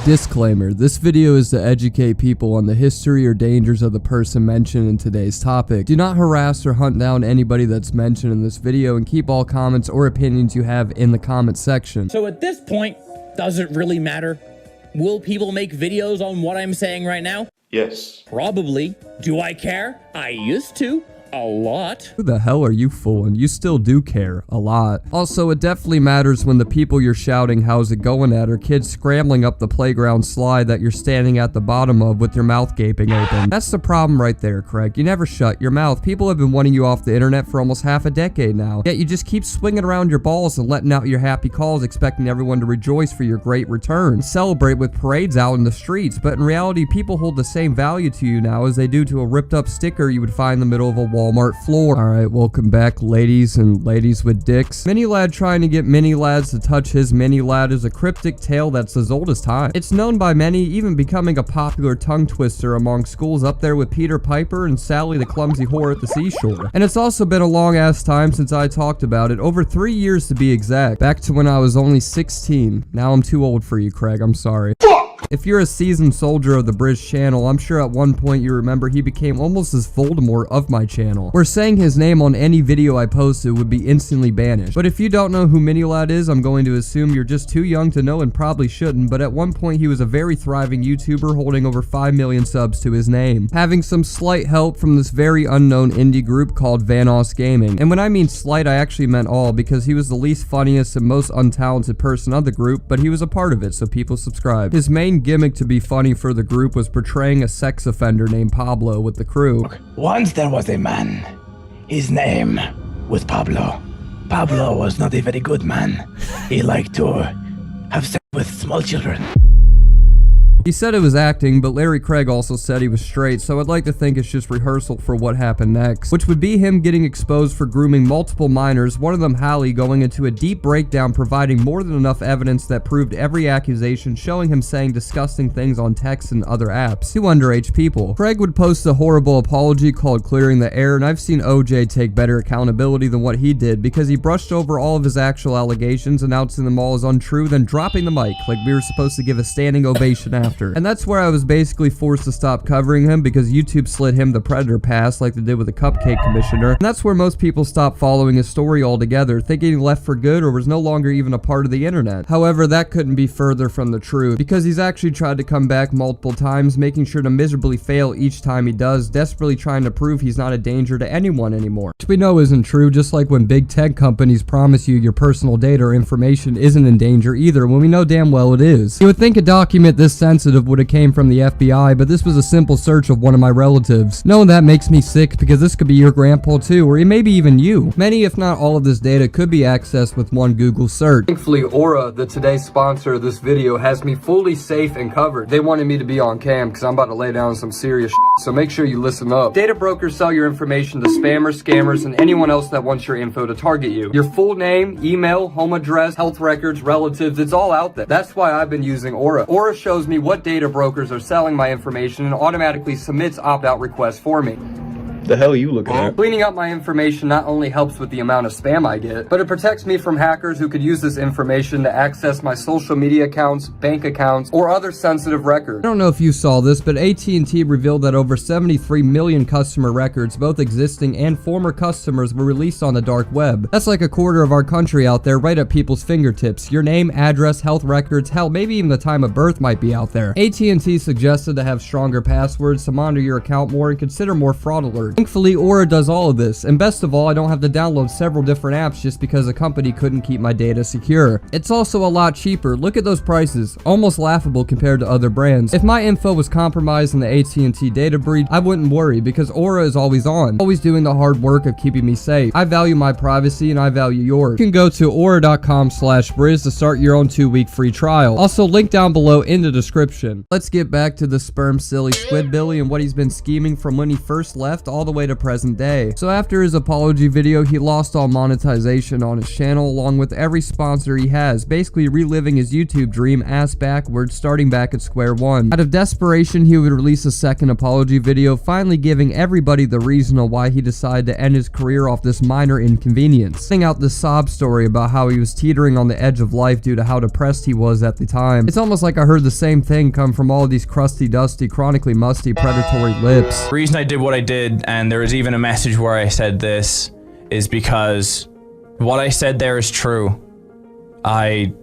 Disclaimer, this video is to educate people on the history or dangers of the person mentioned in today's topic. Do not harass or hunt down anybody that's mentioned in this video, and keep all comments or opinions you have in the comment section. So at this point, does it really matter? Will people make videos on what I'm saying right now? Yes. Probably. Do I care? I used to. A lot. Who the hell are you fooling? You still do care. A lot. Also, it definitely matters when the people you're shouting how's it going at are kids scrambling up the playground slide that you're standing at the bottom of with your mouth gaping open. That's the problem right there, Craig. You never shut your mouth. People have been wanting you off the internet for almost half a decade now. Yet you just keep swinging around your balls and letting out your happy calls, expecting everyone to rejoice for your great return and celebrate with parades out in the streets. But in reality, people hold the same value to you now as they do to a ripped up sticker you would find in the middle of a Walmart floor. Alright, welcome back, ladies and ladies with dicks. Mini Lad trying to get Mini Lads to touch his Mini Lad is a cryptic tale that's as old as time. It's known by many, even becoming a popular tongue twister among schools, up there with Peter Piper and Sally the Clumsy Whore at the Seashore. And it's also been a long ass time since I talked about it, over 3 years to be exact, back to when I was only 16. Now I'm too old for you, Craig, I'm sorry. If you're a seasoned soldier of the BriZ channel, I'm sure at one point you remember he became almost as Voldemort of my channel, where saying his name on any video I posted would be instantly banished. But if you don't know who Mini Lad is, I'm going to assume you're just too young to know and probably shouldn't, but at one point he was a very thriving YouTuber holding over 5 million subs to his name, having some slight help from this very unknown indie group called Vanoss Gaming. And when I mean slight, I actually meant all, because he was the least funniest and most untalented person of the group, but he was a part of it, so people subscribed. His main gimmick to be funny for the group was portraying a sex offender named Pablo with the crew. Once there was a man. His name was Pablo. Pablo was not a very good man. He liked to have sex with small children. He said it was acting, but Larry Craig also said he was straight, so I'd like to think it's just rehearsal for what happened next, which would be him getting exposed for grooming multiple minors, one of them Hallie, going into a deep breakdown providing more than enough evidence that proved every accusation, showing him saying disgusting things on text and other apps to underage people. Craig would post a horrible apology called Clearing the Air, and I've seen OJ take better accountability than what he did, because he brushed over all of his actual allegations, announcing them all as untrue, then dropping the mic like we were supposed to give a standing ovation after. And that's where I was basically forced to stop covering him, because YouTube slid him the Predator pass like they did with the Cupcake Commissioner. And that's where most people stopped following his story altogether, thinking he left for good or was no longer even a part of the internet. However, that couldn't be further from the truth, because he's actually tried to come back multiple times, making sure to miserably fail each time he does, desperately trying to prove he's not a danger to anyone anymore. Which we know isn't true, just like when big tech companies promise you your personal data or information isn't in danger either, when we know damn well it is. You would think a document this sensitive would have came from the FBI, but this was a simple search of one of my relatives. Knowing that makes me sick, because this could be your grandpa too, or maybe even you. Many, if not all of this data could be accessed with one Google search. Thankfully, Aura, the today's sponsor of this video, has me fully safe and covered. They wanted me to be on cam because I'm about to lay down some serious shit, so make sure you listen up. Data brokers sell your information to spammers, scammers, and anyone else that wants your info to target you. Your full name, email, home address, health records, relatives, it's all out there. That's why I've been using Aura. Aura shows me what data brokers are selling my information and automatically submits opt-out requests for me. The hell are you looking at? Cleaning up my information not only helps with the amount of spam I get, but it protects me from hackers who could use this information to access my social media accounts, bank accounts, or other sensitive records. I don't know if you saw this, but AT&T revealed that over 73 million customer records, both existing and former customers, were released on the dark web. That's like a quarter of our country out there, right at people's fingertips. Your name, address, health records, hell, maybe even the time of birth might be out there. AT&T suggested to have stronger passwords to monitor your account more and consider more fraud alerts. Thankfully, Aura does all of this, and best of all, I don't have to download several different apps just because a company couldn't keep my data secure. It's also a lot cheaper. Look at those prices, almost laughable compared to other brands. If my info was compromised in the AT&T data breach, I wouldn't worry, because Aura is always on, always doing the hard work of keeping me safe. I value my privacy and I value yours. You can go to aura.com/BriZ to start your own 2-week free trial. Also, link down below in the description. Let's get back to the sperm silly Squidbilly and what he's been scheming from when he first left all all the way to present day. So after his apology video, he lost all monetization on his channel along with every sponsor he has, basically reliving his YouTube dream ass backwards, starting back at square one. Out of desperation, he would release a second apology video, finally giving everybody the reason on why he decided to end his career off this minor inconvenience. Setting out this sob story about how he was teetering on the edge of life due to how depressed he was at the time. It's almost like I heard the same thing come from all of these crusty, dusty, chronically musty, predatory lips. The reason I did what I did, and there was even a message where I said this, is because what I said there is true. I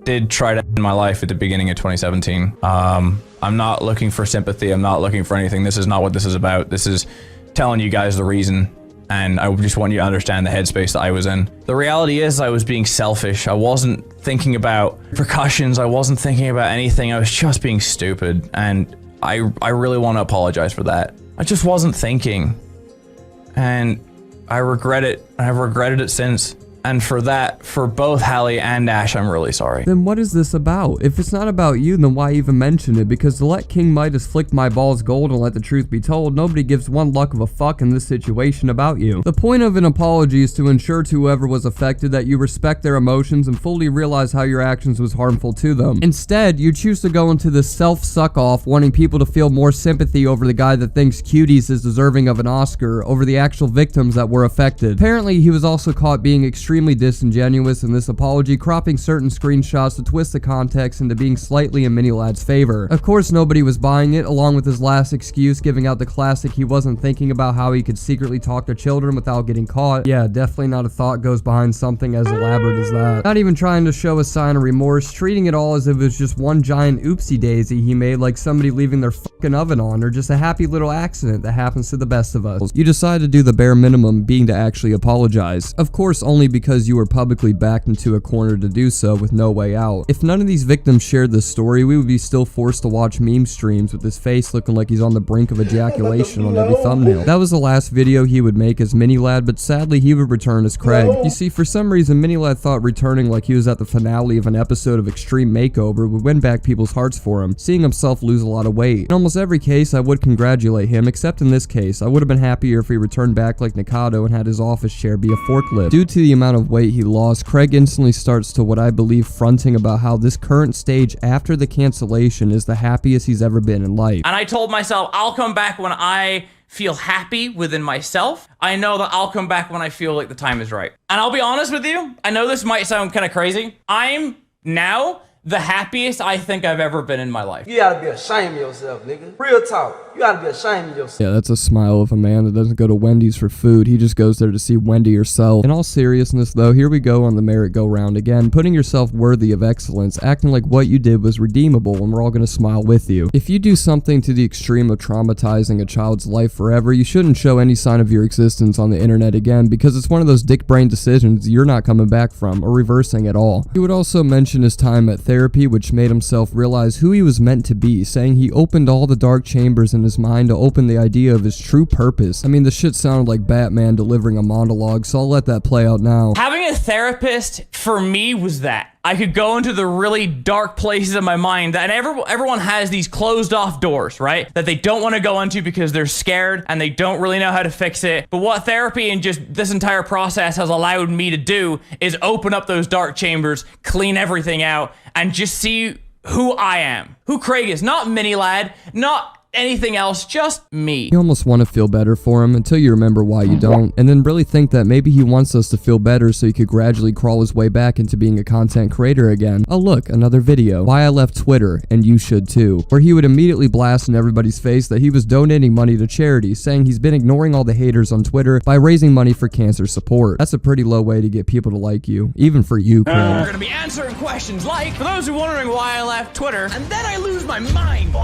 did try to end my life at the beginning of 2017. I'm not looking for sympathy. I'm not looking for anything. This is not what this is about. This is telling you guys the reason, and I just want you to understand the headspace that I was in. The reality is I was being selfish. I wasn't thinking about repercussions. I wasn't thinking about anything. I was just being stupid, and I really want to apologize for that. I just wasn't thinking, and I regret it. I've regretted it since. And for that, for both Hallie and Ash, I'm really sorry. Then what is this about? If it's not about you, then why even mention it? Because to let King Midas flick my balls gold and let the truth be told, nobody gives one luck of a fuck in this situation about you. The point of an apology is to ensure to whoever was affected that you respect their emotions and fully realize how your actions was harmful to them. Instead, you choose to go into this self-suck-off, wanting people to feel more sympathy over the guy that thinks Cuties is deserving of an Oscar over the actual victims that were affected. Apparently, he was also caught being extremely disingenuous in this apology, cropping certain screenshots to twist the context into being slightly in Minilad's favor. Of course, nobody was buying it, along with his last excuse giving out the classic he wasn't thinking about how he could secretly talk to children without getting caught. Yeah, definitely not a thought goes behind something as elaborate as that. Not even trying to show a sign of remorse, treating it all as if it was just one giant oopsie daisy he made, like somebody leaving their fucking oven on, or just a happy little accident that happens to the best of us. You decide to do the bare minimum, being to actually apologize. Of course, only because you were publicly backed into a corner to do so with no way out. If none of these victims shared this story, we would be still forced to watch meme streams with his face looking like he's on the brink of ejaculation on every thumbnail. That was the last video he would make as Minilad, but sadly he would return as Craig. You see, for some reason Minilad thought returning like he was at the finale of an episode of Extreme Makeover would win back people's hearts for him, seeing himself lose a lot of weight. In almost every case I would congratulate him, except in this case I would have been happier if he returned back like Nikado and had his office chair be a forklift. Due to the amount of weight he lost, Craig instantly starts to what I believe fronting about how this current stage after the cancellation is the happiest he's ever been in life. And I told myself, I'll come back when I feel happy within myself. I know that I'll come back when I feel like the time is right. And I'll be honest with you, I know this might sound kind of crazy. I'm now the happiest I think I've ever been in my life. You gotta be ashamed of yourself, nigga. Real talk. You gotta be ashamed of yourself. Yeah, that's a smile of a man that doesn't go to Wendy's for food. He just goes there to see Wendy herself. In all seriousness though, here we go on the merry-go-round again, putting yourself worthy of excellence, acting like what you did was redeemable, and we're all gonna smile with you. If you do something to the extreme of traumatizing a child's life forever, you shouldn't show any sign of your existence on the internet again, because it's one of those dick-brain decisions you're not coming back from, or reversing at all. He would also mention his time at therapy, which made himself realize who he was meant to be, saying he opened all the dark chambers in his mind to open the idea of his true purpose. I mean, the shit sounded like Batman delivering a monologue, so I'll let that play out now. Having a therapist for me was that. I could go into the really dark places of my mind, and everyone has these closed off doors, right? That they don't want to go into because they're scared and they don't really know how to fix it. But what therapy and just this entire process has allowed me to do is open up those dark chambers, clean everything out, and just see who I am. Who Craig is. Not Minilad, not anything else, just me. You almost want to feel better for him until you remember why you don't, and then really think that maybe he wants us to feel better so he could gradually crawl his way back into being a content creator again. Oh look, another video. Why I left Twitter, and you should too. Where he would immediately blast in everybody's face that he was donating money to charity, saying he's been ignoring all the haters on Twitter by raising money for cancer support. That's a pretty low way to get people to like you, even for you, Craig. We're gonna be answering questions like, for those who are wondering why I left Twitter, and then I lose my mind.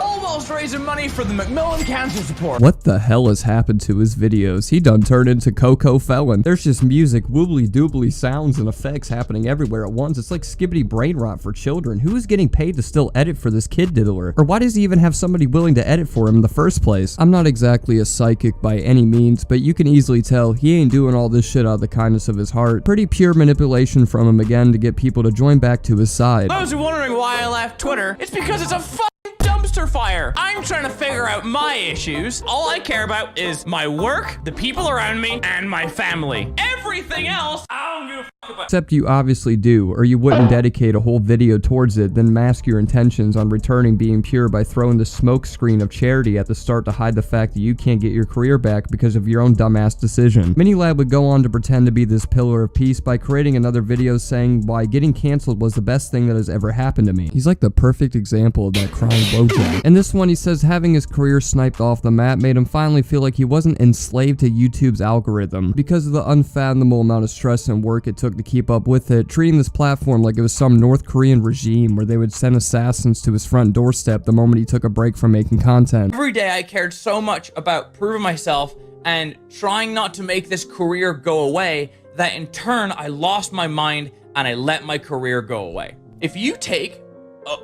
Almost raising money for the Macmillan Cancer Support. What the hell has happened to his videos? He done turned into Coco Felon. There's just music, woobly doobly sounds and effects happening everywhere at once. It's like skibbity brain rot for children. Who is getting paid to still edit for this kid diddler? Or why does he even have somebody willing to edit for him in the first place? I'm not exactly a psychic by any means, but you can easily tell he ain't doing all this shit out of the kindness of his heart. Pretty pure manipulation from him again to get people to join back to his side. For those who are wondering why I left Twitter, it's because it's a fucking dumpster dumpster fire. I'm trying to figure out my issues. All I care about is my work, the people around me, and my family. Everything else, I don't give a fuck about. Except you obviously do, or you wouldn't dedicate a whole video towards it, then mask your intentions on returning being pure by throwing the smoke screen of charity at the start to hide the fact that you can't get your career back because of your own dumbass decision. Minilad would go on to pretend to be this pillar of peace by creating another video saying why getting canceled was the best thing that has ever happened to me. He's like the perfect example of that crying blowjob. In this one, he says having his career sniped off the map made him finally feel like he wasn't enslaved to YouTube's algorithm because of the unfathomable amount of stress and work it took to keep up with it, treating this platform like it was some North Korean regime where they would send assassins to his front doorstep the moment he took a break from making content. Every day I cared so much about proving myself and trying not to make this career go away that in turn I lost my mind and I let my career go away. If you take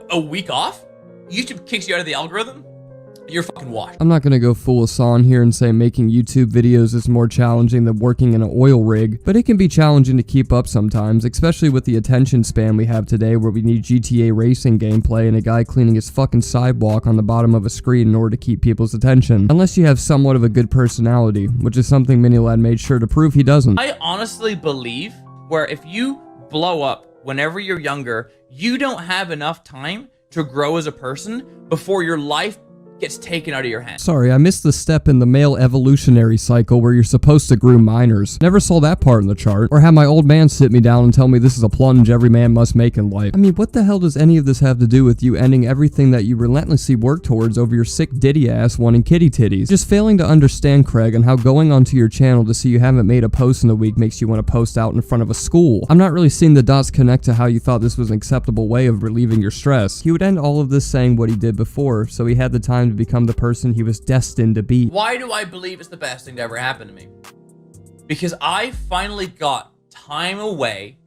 a week off, YouTube kicks you out of the algorithm, you're fucking washed. I'm not gonna go full Hassan here and say making YouTube videos is more challenging than working in an oil rig, but it can be challenging to keep up sometimes, especially with the attention span we have today where we need GTA racing gameplay and a guy cleaning his fucking sidewalk on the bottom of a screen in order to keep people's attention. Unless you have somewhat of a good personality, which is something Minilad made sure to prove he doesn't. I honestly believe where if you blow up whenever you're younger, you don't have enough time to grow as a person before your life gets taken out of your hands. Sorry, I missed the step in the male evolutionary cycle where you're supposed to groom minors. Never saw that part in the chart. Or have my old man sit me down and tell me this is a plunge every man must make in life. I mean, what the hell does any of this have to do with you ending everything that you relentlessly work towards over your sick ditty ass wanting kitty titties? Just failing to understand, Craig, and how going onto your channel to see you haven't made a post in a week makes you want to post out in front of a school. I'm not really seeing the dots connect to how you thought this was an acceptable way of relieving your stress. He would end all of this saying what he did before, so he had the time to become the person he was destined to be. Why do I believe it's the best thing to ever happen to me? Because I finally got time away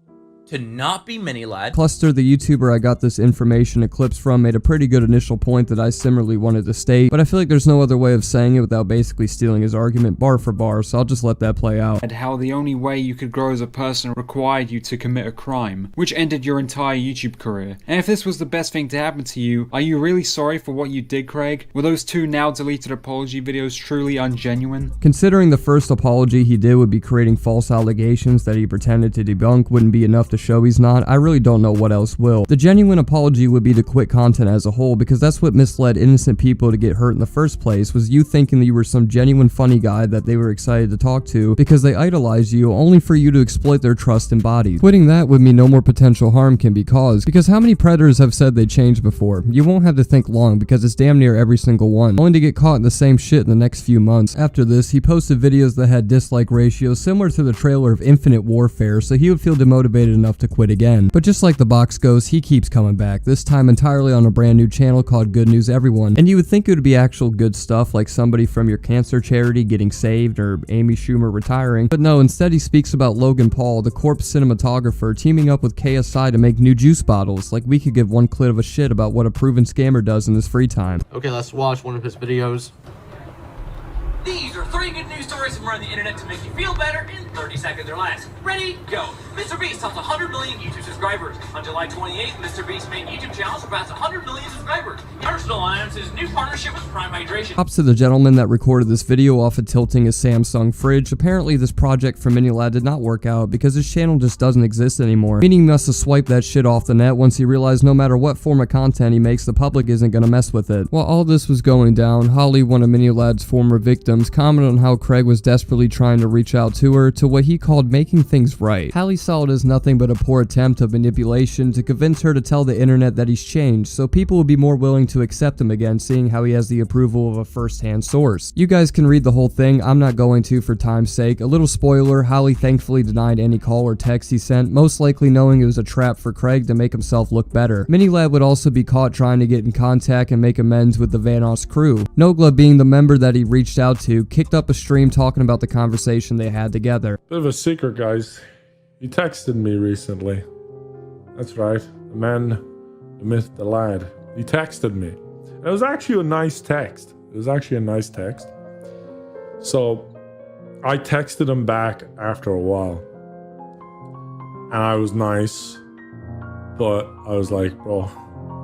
to not be Minilad. Cluster, the YouTuber I got this information and clips from, made a pretty good initial point that I similarly wanted to state, but I feel like there's no other way of saying it without basically stealing his argument bar for bar, so I'll just let that play out. And how the only way you could grow as a person required you to commit a crime, which ended your entire YouTube career. And if this was the best thing to happen to you, are you really sorry for what you did, Craig? Were those two now deleted apology videos truly ungenuine? Considering the first apology he did would be creating false allegations that he pretended to debunk wouldn't be enough to show he's not, I really don't know what else will. The genuine apology would be to quit content as a whole, because that's what misled innocent people to get hurt in the first place, was you thinking that you were some genuine funny guy that they were excited to talk to because they idolized you, only for you to exploit their trust and bodies. Quitting that would mean no more potential harm can be caused, because how many predators have said they changed before? You won't have to think long, because it's damn near every single one, only to get caught in the same shit in the next few months. After this, he posted videos that had dislike ratios similar to the trailer of Infinite Warfare, so he would feel demotivated enough to quit again. But just like the box goes, he keeps coming back, this time entirely on a brand new channel called Good News Everyone. And you would think it would be actual good stuff, like somebody from your cancer charity getting saved or Amy Schumer retiring, but no, instead he speaks about Logan Paul, the corpse cinematographer, teaming up with KSI to make new juice bottles, like we could give one clip of a shit about what a proven scammer does in his free time. Okay, let's watch one of his videos. These are 3 good news stories from around the internet to make you feel better in 30 seconds or less. Ready? Go. MrBeast tops 100 million YouTube subscribers. On July 28th, MrBeast's main YouTube channel surpassed 100 million subscribers. Personal announces new partnership with Prime Hydration. Props to the gentleman that recorded this video off of tilting his Samsung fridge. Apparently this project for Minilad did not work out because his channel just doesn't exist anymore, meaning he must have swiped that shit off the net once he realized no matter what form of content he makes, the public isn't gonna mess with it. While all this was going down, Holly, one of Minilad's former victims, commented on how Craig was desperately trying to reach out to her to what he called making things right. Hallie saw it as nothing but a poor attempt of manipulation to convince her to tell the internet that he's changed, so people would be more willing to accept him again, seeing how he has the approval of a first-hand source. You guys can read the whole thing, I'm not going to for time's sake. A little spoiler, Holly thankfully denied any call or text he sent, most likely knowing it was a trap for Craig to make himself look better. Minilad would also be caught trying to get in contact and make amends with the Vanoss crew. Nogla, being the member that he reached out to, kicked up a stream talking about the conversation they had together. Bit of a secret, guys. He texted me recently. That's right. The man, the myth, the lad. He texted me. And it was actually a nice text. So I texted him back after a while. And I was nice. But I was like, bro,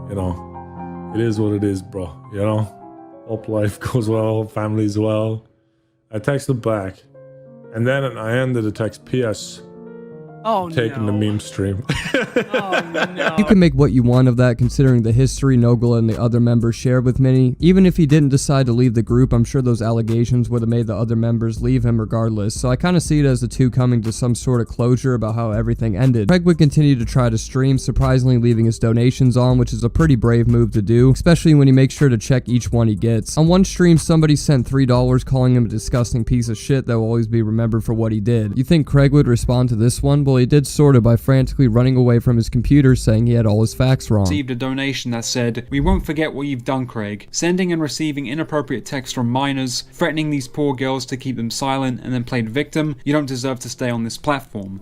you know, it is what it is, bro. You know, hope life goes well, hope family's well. I texted back, and then I ended the text, PS. Oh, Taking the meme stream. Oh, no. You can make what you want of that considering the history Nogla and the other members shared with Minnie. Even if he didn't decide to leave the group, I'm sure those allegations would have made the other members leave him regardless, so I kind of see it as the two coming to some sort of closure about how everything ended. Craig would continue to try to stream, surprisingly leaving his donations on, which is a pretty brave move to do, especially when he makes sure to check each one he gets. On one stream, somebody sent $3 calling him a disgusting piece of shit that will always be remembered for what he did. You think Craig would respond to this one? Well, he did sort of by frantically running away from his computer saying he had all his facts wrong. Received a donation that said, "We won't forget what you've done, Craig. Sending and receiving inappropriate texts from minors, threatening these poor girls to keep them silent, and then played victim. You don't deserve to stay on this platform."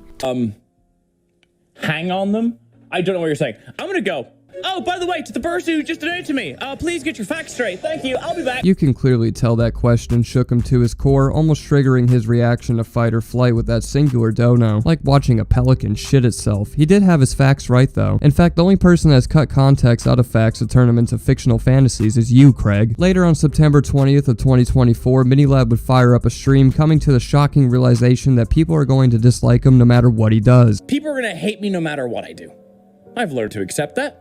Hang on them? I don't know what you're saying. I'm gonna go. Oh, by the way, to the person who just donated to me, please get your facts straight. Thank you. I'll be back. You can clearly tell that question shook him to his core, almost triggering his reaction to fight or flight with that singular dono. Like watching a pelican shit itself. He did have his facts right though. In fact, the only person that's cut context out of facts to turn them into fictional fantasies is you, Craig. Later on September 20th of 2024, Minilab would fire up a stream, coming to the shocking realization that people are going to dislike him no matter what he does. People are gonna hate me no matter what I do. I've learned to accept that.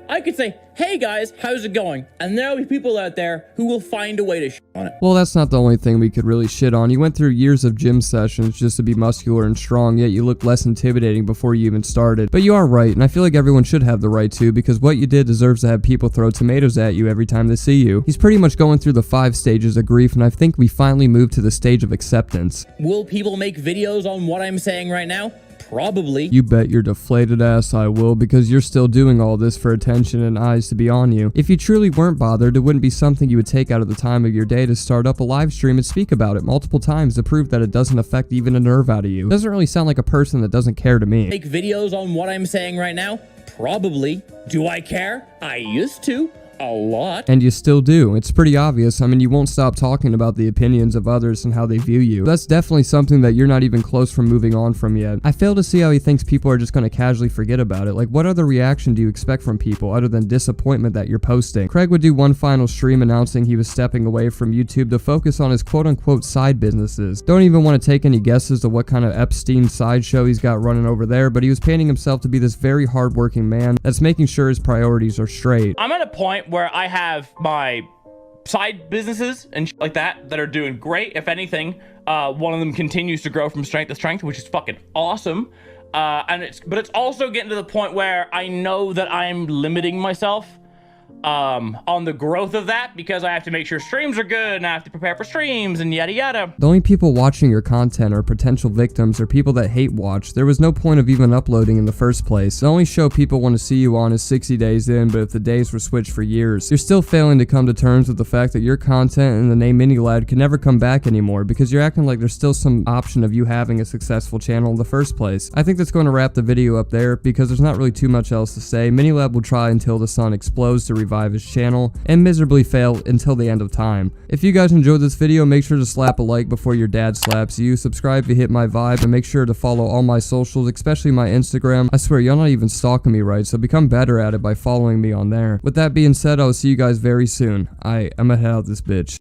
I could say, hey guys, how's it going? And there'll be people out there who will find a way to shit on it. Well, that's not the only thing we could really shit on. You went through years of gym sessions just to be muscular and strong, yet you looked less intimidating before you even started. But you are right, and I feel like everyone should have the right to, because what you did deserves to have people throw tomatoes at you every time they see you. He's pretty much going through the 5 stages of grief, and I think we finally moved to the stage of acceptance. Will people make videos on what I'm saying right now? Probably. You bet your deflated ass I will, because you're still doing all this for attention and eyes to be on you. If you truly weren't bothered, it wouldn't be something you would take out of the time of your day to start up a live stream and speak about it multiple times to prove that it doesn't affect even a nerve out of you. Doesn't really sound like a person that doesn't care to me. Make videos on what I'm saying right now? Probably. Do I care? I used to. A lot. And you still do. It's pretty obvious. I mean, you won't stop talking about the opinions of others and how they view you. That's definitely something that you're not even close from moving on from yet. I fail to see how he thinks people are just going to casually forget about it. Like, what other reaction do you expect from people other than disappointment that you're posting? Craig would do one final stream announcing he was stepping away from YouTube to focus on his quote-unquote side businesses. Don't even want to take any guesses to what kind of Epstein sideshow he's got running over there, but he was painting himself to be this very hardworking man that's making sure his priorities are straight. I'm at a point where I have my side businesses and shit like that are doing great. If anything, one of them continues to grow from strength to strength, which is fucking awesome. But it's also getting to the point where I know that I'm limiting myself on the growth of that, because I have to make sure streams are good and I have to prepare for streams and yada yada. The only people watching your content are potential victims or people that hate watch. There was no point of even uploading in the first place. The only show people want to see you on is 60 days in, but if the days were switched for years, you're still failing to come to terms with the fact that your content and the name Minilad can never come back anymore, because you're acting like there's still some option of you having a successful channel in the first place. I think that's going to wrap the video up there, because there's not really too much else to say. Minilad will try until the sun explodes to revive his channel, and miserably fail until the end of time. If you guys enjoyed this video, make sure to slap a like before your dad slaps you, subscribe if you hit my vibe, and make sure to follow all my socials, especially my Instagram. I swear, y'all not even stalking me right, so become better at it by following me on there. With that being said, I will see you guys very soon. I'm gonna head out this bitch.